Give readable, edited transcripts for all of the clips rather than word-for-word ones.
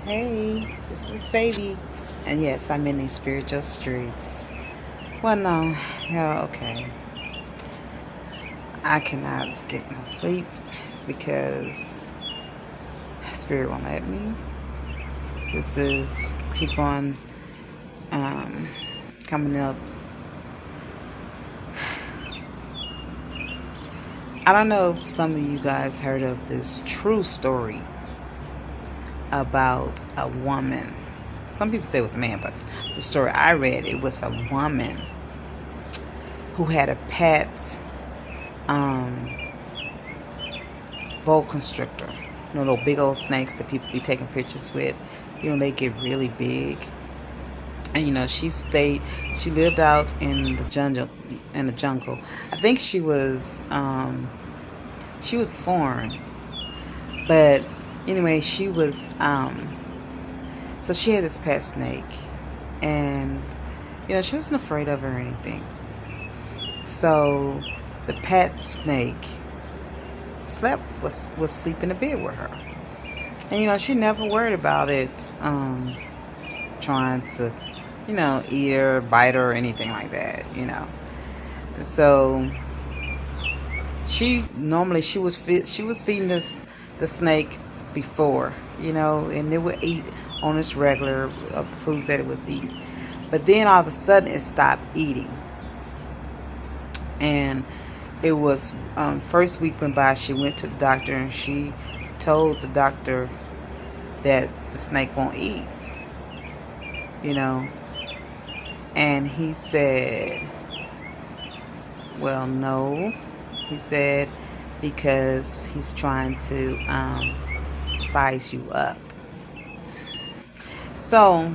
Hey, this is Baby. And yes, I'm in these spiritual streets. Well, no, yeah, okay. I cannot get no sleep because Spirit won't let me. This is keep on um, coming up. I don't know if some of you guys heard of this true story about a woman. Some people say it was a man, but the story I read, it was a woman who had a pet um, boa constrictor. You know, those big old snakes that people be taking pictures with. You know, they get really big. And you know, she lived out in the jungle. I think she was foreign, but anyway, so she had this pet snake, and you know, she wasn't afraid of her or anything. So the pet snake was sleep in the bed with her, and you know, she never worried about it trying to, you know, eat her, bite her, or anything like that. You know, so she was feeding the snake before, you know, and it would eat on its regular foods that it was eating. But then all of a sudden it stopped eating, and it was first week went by. She went to the doctor and she told the doctor that the snake won't eat, you know, and he said, well, no, he said, because he's trying to size you up. So,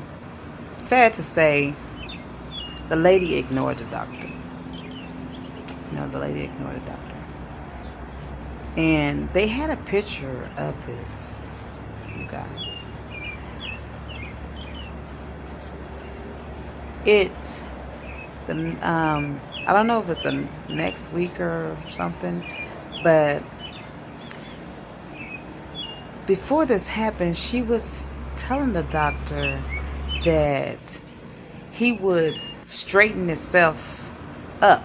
sad to say, the lady ignored the doctor. You know, the lady ignored the doctor. And they had a picture of this, you guys. I don't know if it's the next week or something, but before this happened, she was telling the doctor that he would straighten himself up.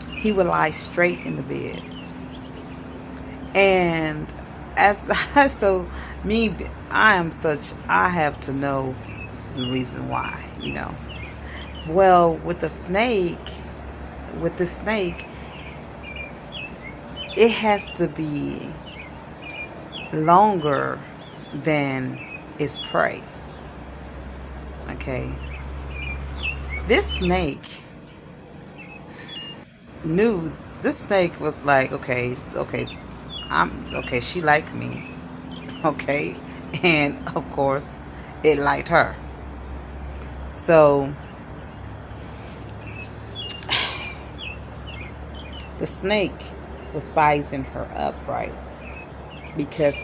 He would lie straight in the bed. And as I, so me, I have to know the reason why, you know. Well, with the snake, it has to be longer than its prey. Okay. This snake knew, this snake was like, okay, she liked me. Okay. And of course, it liked her. So the snake was sizing her up, right? Because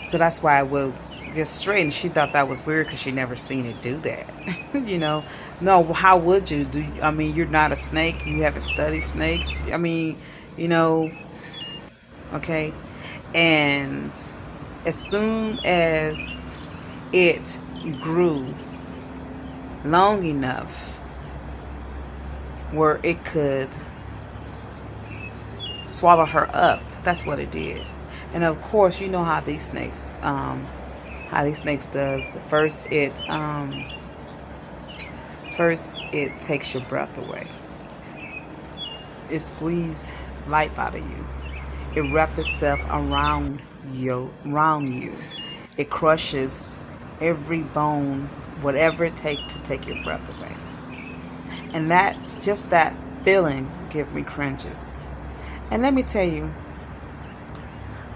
so that's why I will get straight. And she thought that was weird because she never seen it do that. You know, no, how would you do? I mean, you're not a snake. You haven't studied snakes. I mean, you know, okay. And as soon as it grew long enough where it could swallow her up, that's what it did. And of course, you know how these snakes does. First it takes your breath away. It squeezes life out of you. It wraps itself around you. It crushes every bone, whatever it takes to take your breath away. And that feeling gives me cringes. And let me tell you,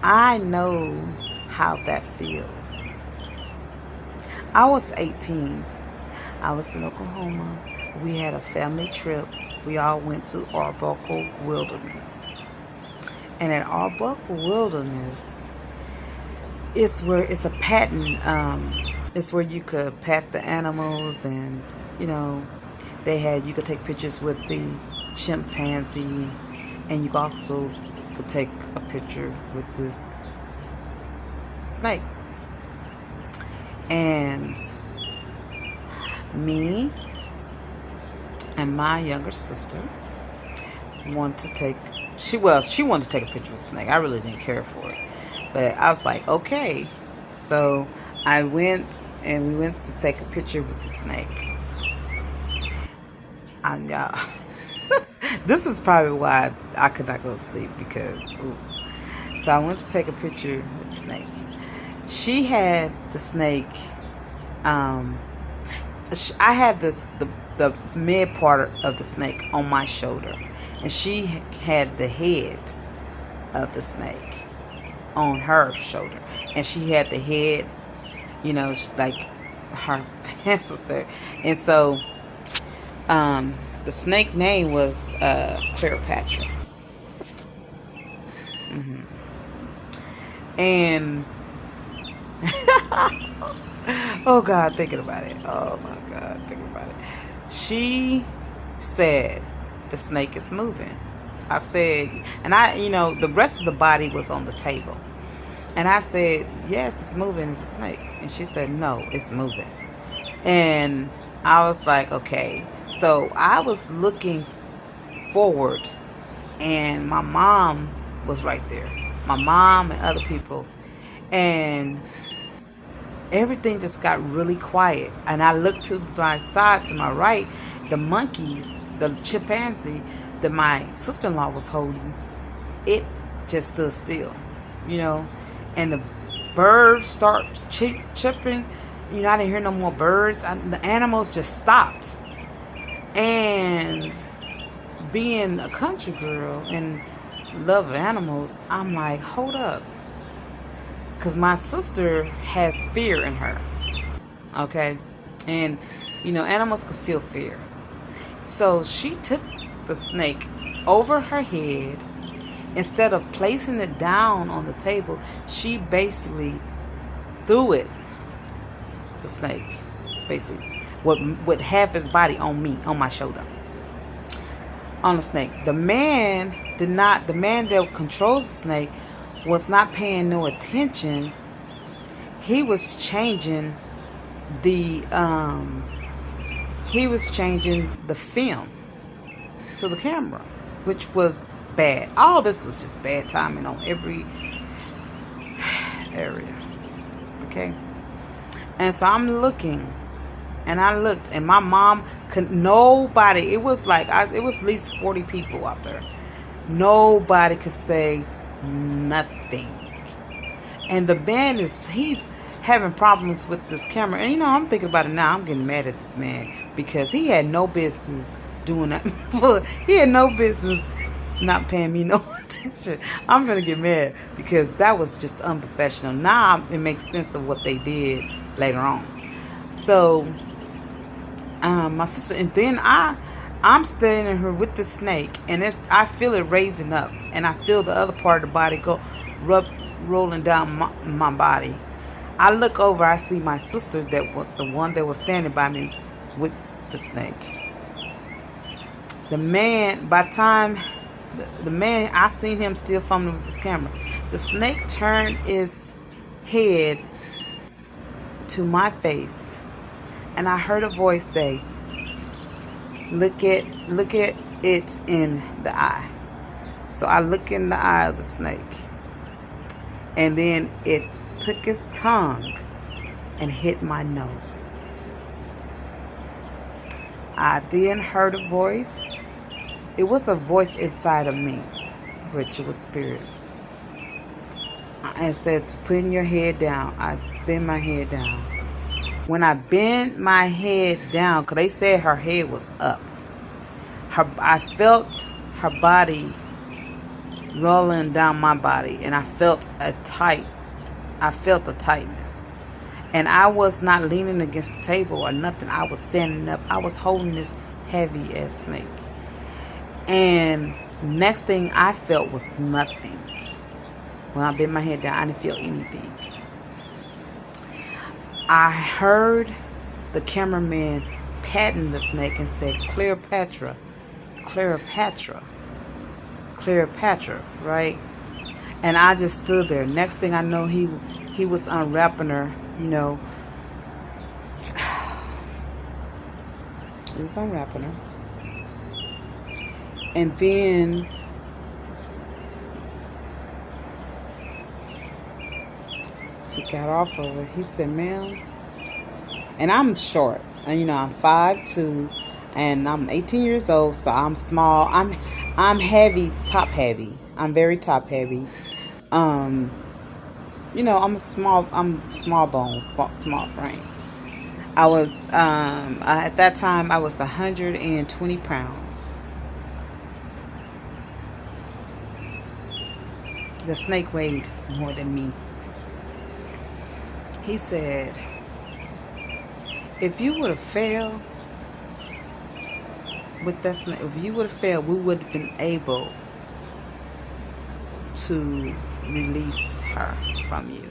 I know how that feels. I was 18. I was in Oklahoma. We had a family trip. We all went to Arbuckle Wilderness. And at Arbuckle Wilderness, it's a patent. It's where you could pet the animals, and you know, you could take pictures with the chimpanzee, and you also could take a picture with this snake. And me and my younger sister wanted to take, she wanted to take a picture of the snake. I really didn't care for it. But I was like, okay. So I went, and we went to take a picture with the snake. Y'all, this is probably why I could not go to sleep, because, ooh. So I went to take a picture with the snake. She had the snake, I had the mid part of the snake on my shoulder, and she had the head of the snake on her shoulder, and she had the head, you know, like her pants was there. And so the snake name was Cleopatra. And oh God, thinking about it. Oh my God, thinking about it. She said the snake is moving. I said, and the rest of the body was on the table. And I said, yes, it's moving. It's a snake. And she said, no, it's moving. And I was like, okay. So I was looking forward, and my mom was right there. My mom and other people. And everything just got really quiet. And I looked to my side, to my right, the monkey, the chimpanzee that my sister-in-law was holding, it just stood still, and the birds start chirping. I didn't hear no more birds. The animals just stopped. And being a country girl and love animals, I'm like, hold up. Because my sister has fear in her. Okay? And, animals can feel fear. So she took the snake over her head. Instead of placing it down on the table, she basically threw it, the snake, basically, with half his body on me, on my shoulder, on the snake. The man that controls the snake was not paying no attention. He was changing the film to the camera, which was bad. All this was just bad timing on every area. Okay. And so I'm looking, and I looked, and my mom nobody, it was like, it was at least 40 people out there. Nobody could say nothing. And the man he's having problems with this camera. And I'm thinking about it now. I'm getting mad at this man, because he had no business doing that. He had no business not paying me no attention. I'm gonna get mad, because that was just unprofessional. Now it makes sense of what they did later on. So my sister, and then I'm standing here with the snake, and I feel it raising up, and I feel the other part of the body go rolling down my body. I look over, I see my sister, the one that was standing by me with the snake. The man, by the time the man, I seen him still fumbling with his camera. The snake turned its head to my face, and I heard a voice say, look at it in the eye. So I look in the eye of the snake, and then it took its tongue and hit my nose. I then heard a voice. It was a voice inside of me, ritual spirit. And said to put your head down. I bend my head down. When I bent my head down, because they said her head was up, I felt her body rolling down my body, and I felt a tightness. And I was not leaning against the table or nothing. I was standing up. I was holding this heavy ass snake. And next thing I felt was nothing. When I bent my head down, I didn't feel anything. I heard the cameraman patting the snake and said, Cleopatra, Cleopatra, Cleopatra, right? And I just stood there. Next thing I know, he he was unwrapping her, you know. He was unwrapping her. And then he got off of her. He said, ma'am, and I'm short. And, you know, I'm 5'2", and I'm 18 years old, so I'm small. I'm heavy, top heavy. I'm very top heavy. You know, I'm small bone, small frame. I was at that time I was 120 pounds. The snake weighed more than me. He said, if you would have failed with that snake, if you would have failed, we would have been able to release her from you.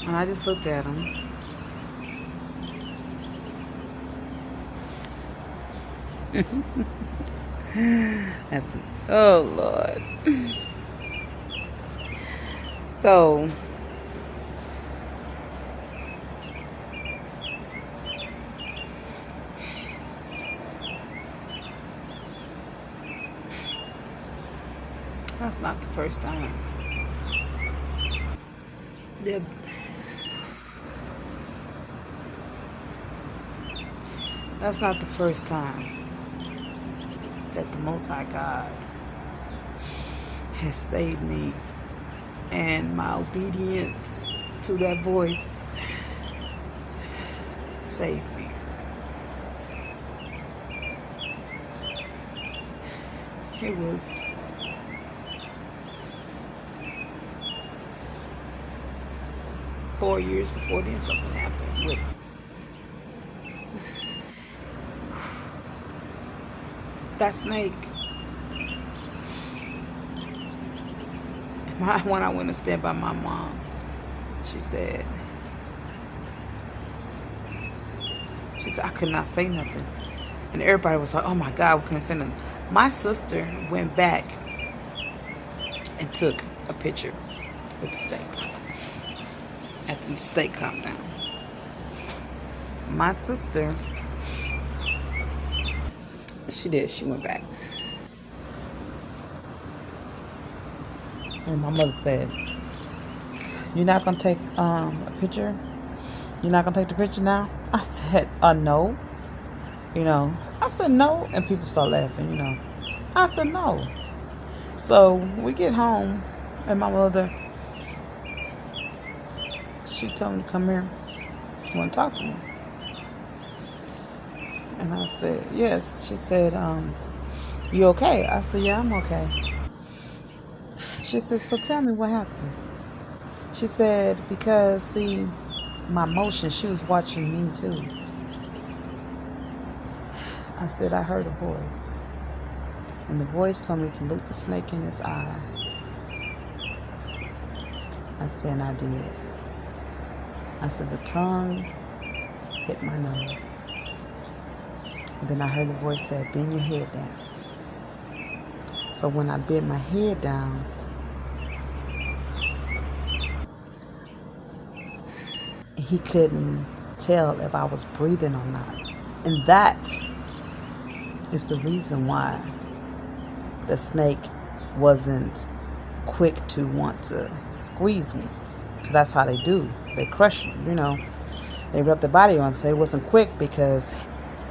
And I just looked at him. Oh Lord. So that's not the first time. That's not the first time that the Most High God has saved me, and my obedience to that voice saved me. It was four years before then something happened with that snake. When I went to stand by my mom, she said I could not say nothing. And everybody was like, oh my God, we couldn't say nothing. My sister went back and took a picture with the snake at the snake compound. My sister, she did. She went back. And my mother said, you're not going to take a picture? You're not going to take the picture now? I said, no. You know, I said no. And people start laughing, you know. I said no. So we get home, and my mother, she told me to come here. She wanted to talk to me. And I said, yes. She said, you okay? I said, yeah, I'm okay. She said, so tell me what happened. She said, because, see, my motion, she was watching me too. I said, I heard a voice. And the voice told me to look the snake in his eye. I said, and I did. I said, the tongue hit my nose. And then I heard the voice say, bend your head down. So when I bent my head down, he couldn't tell if I was breathing or not. And that is the reason why the snake wasn't quick to want to squeeze me. Because that's how they do. They crush you, you know. They rub the body on. So it wasn't quick, because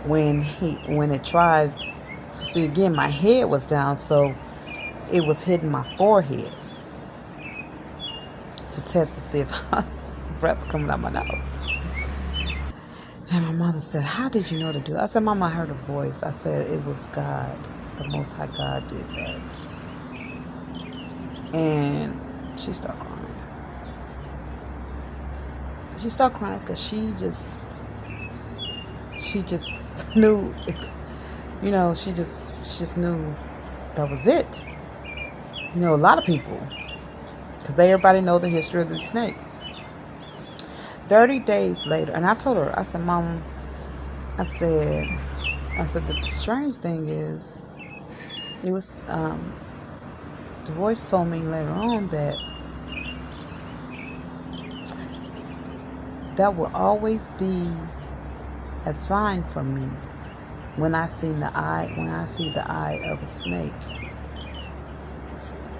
when it tried to see again, my head was down, so it was hitting my forehead to test to see if breath coming out my nose. And my mother said, how did you know to do it? I said, Mama, I heard a voice. I said, it was God. The Most High God did that. And she started crying. She started crying because she just knew, you know, she just knew that was it. You know, a lot of people, because everybody know the history of the snakes. 30 days later, and I told her, I said, Mom, I said the strange thing is, it was the voice told me later on that that will always be a sign for me when I see the eye of a snake,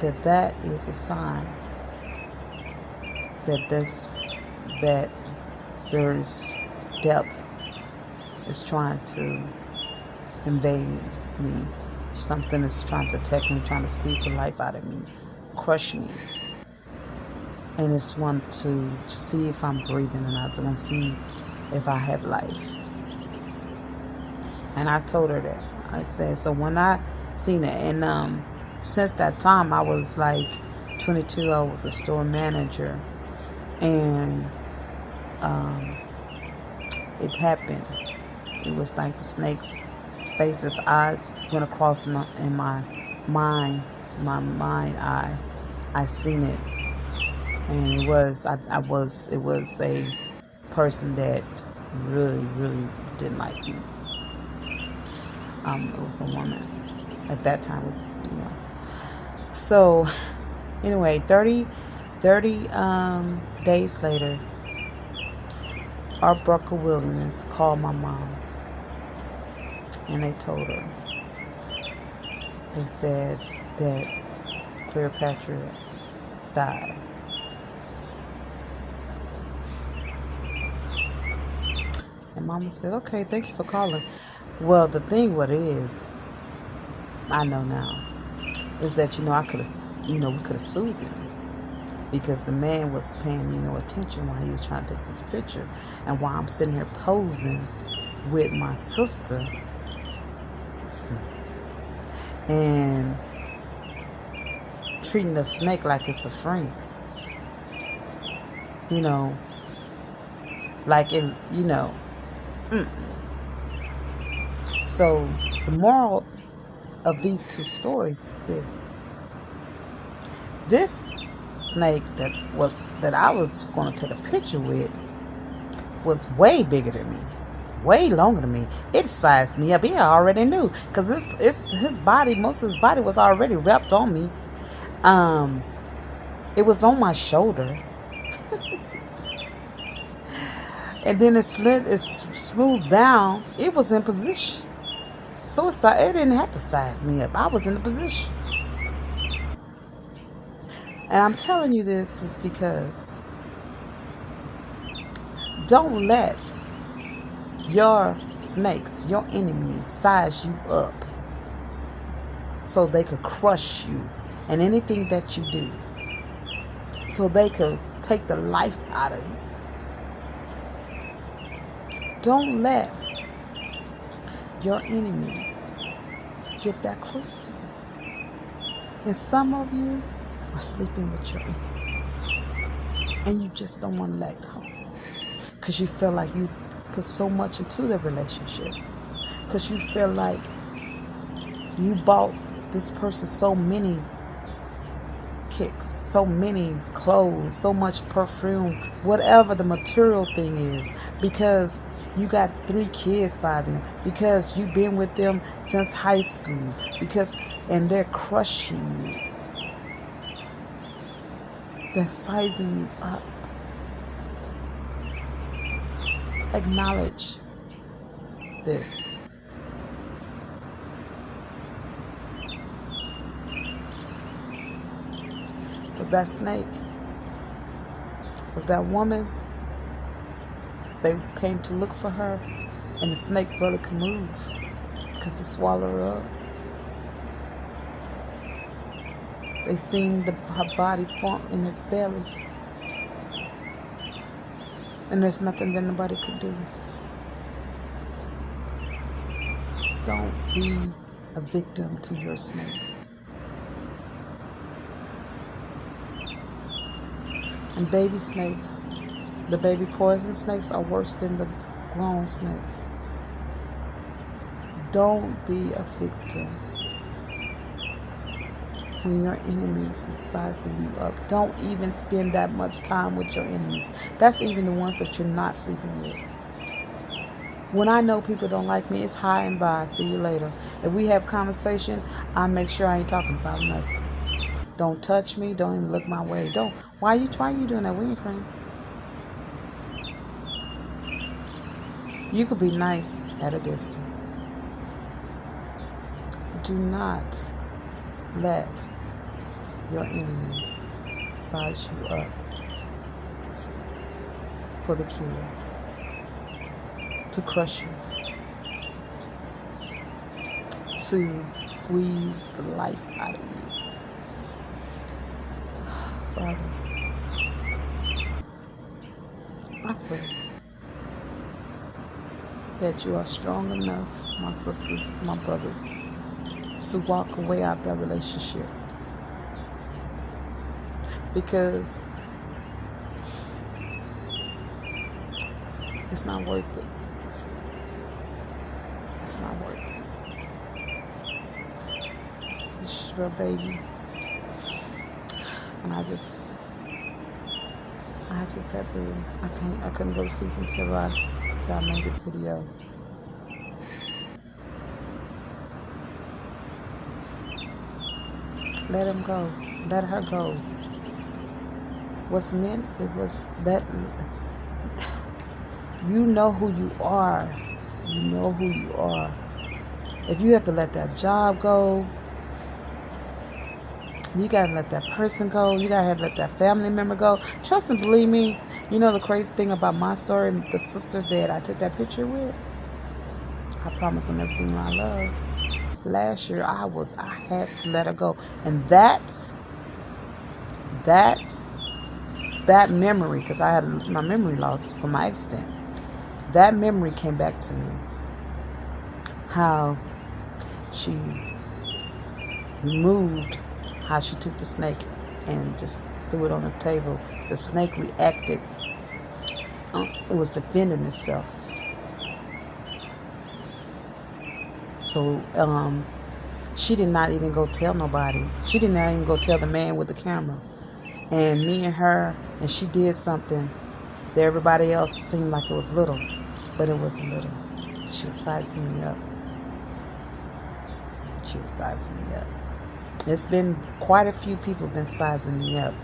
that is a sign that there's depth is trying to invade me. Something is trying to attack me, trying to squeeze the life out of me, crush me. And it's one to see if I'm breathing, and I want to see if I have life. And I told her that. I said, so when I seen it, and since that time I was like 22, I was a store manager, and it happened. It was like the snake's face's eyes went across my mind eye. I seen it, and it was a person that really didn't like me. It was a woman at that time. So anyway, 30 days later, our Broker Wilderness called my mom, and they told her. They said that Cleopatra died. And Mama said, okay, thank you for calling. Well, the thing what it is, I know now, is that, I could have, we could have sued him, because the man was paying me no attention while he was trying to take this picture. And while I'm sitting here posing with my sister and treating the snake like it's a friend, like it, So the moral of these two stories is this: this snake that I was going to take a picture with was way bigger than me, way longer than me. It sized me up. He already knew, because it's his body. Most of his body was already wrapped on me. It was on my shoulder. And then it smoothed down. It was in position. So it didn't have to size me up. I was in the position. And I'm telling you this is because don't let your snakes, your enemies, size you up so they could crush you and anything that you do, so they could take the life out of you. Don't let your enemy get that close to you. And some of you are sleeping with your enemy, and you just don't want to let go, because you feel like you put so much into the relationship, because you feel like you bought this person so many kicks, so many clothes, so much perfume, whatever the material thing is, because you got 3 kids by them, because you've been with them since high school, and they're crushing you. They're sizing you up. Acknowledge this. With that snake, with that woman, they came to look for her, and the snake barely could move because it swallowed her up. They seen her body form in his belly, and there's nothing that nobody could do. Don't be a victim to your snakes. And baby snakes, the baby poison snakes, are worse than the grown snakes. Don't be a victim when your enemies is sizing you up. Don't even spend that much time with your enemies. That's even the ones that you're not sleeping with. When I know people don't like me, it's hi and bye. See you later. If we have conversation, I make sure I ain't talking about nothing. Don't touch me. Don't even look my way. Don't. Why you doing that? We ain't friends. You could be nice at a distance. Do not let your enemies size you up for the kill, to crush you, to squeeze the life out of you. Father, I pray that you are strong enough, my sisters, my brothers, to walk away out of that relationship. Because it's not worth it. It's not worth it. This is your baby. And I just had to, I couldn't go to sleep until I made this video. Let him go. Let her go. What's meant, it was that you know who you are. You know who you are. If you have to let that job go, you gotta let that person go. You gotta let that family member go. Trust and believe me, you know the crazy thing about my story, the sister that I took that picture with, I promised them everything I love. Last year I had to let her go. And that memory, because I had my memory loss from my accident, that memory came back to me. How she removed, how she took the snake and just threw it on the table. The snake reacted. It was defending itself. So she did not even go tell nobody. She did not even go tell the man with the camera. And me and her, and she did something that everybody else seemed like it was little, but it wasn't little. She was sizing me up. She was sizing me up. It's been quite a few people been sizing me up.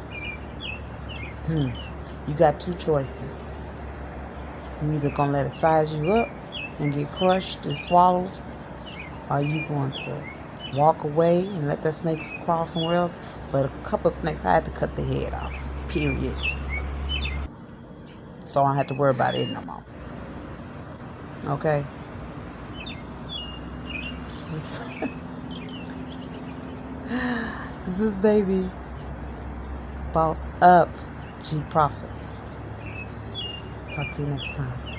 You got two choices. You either gonna let it size you up and get crushed and swallowed, or you going to walk away and let that snake crawl somewhere else. But a couple of snakes, I had to cut the head off. Period. So I don't have to worry about it no more. Okay? This is baby. Boss up. G Profits. Talk to you next time.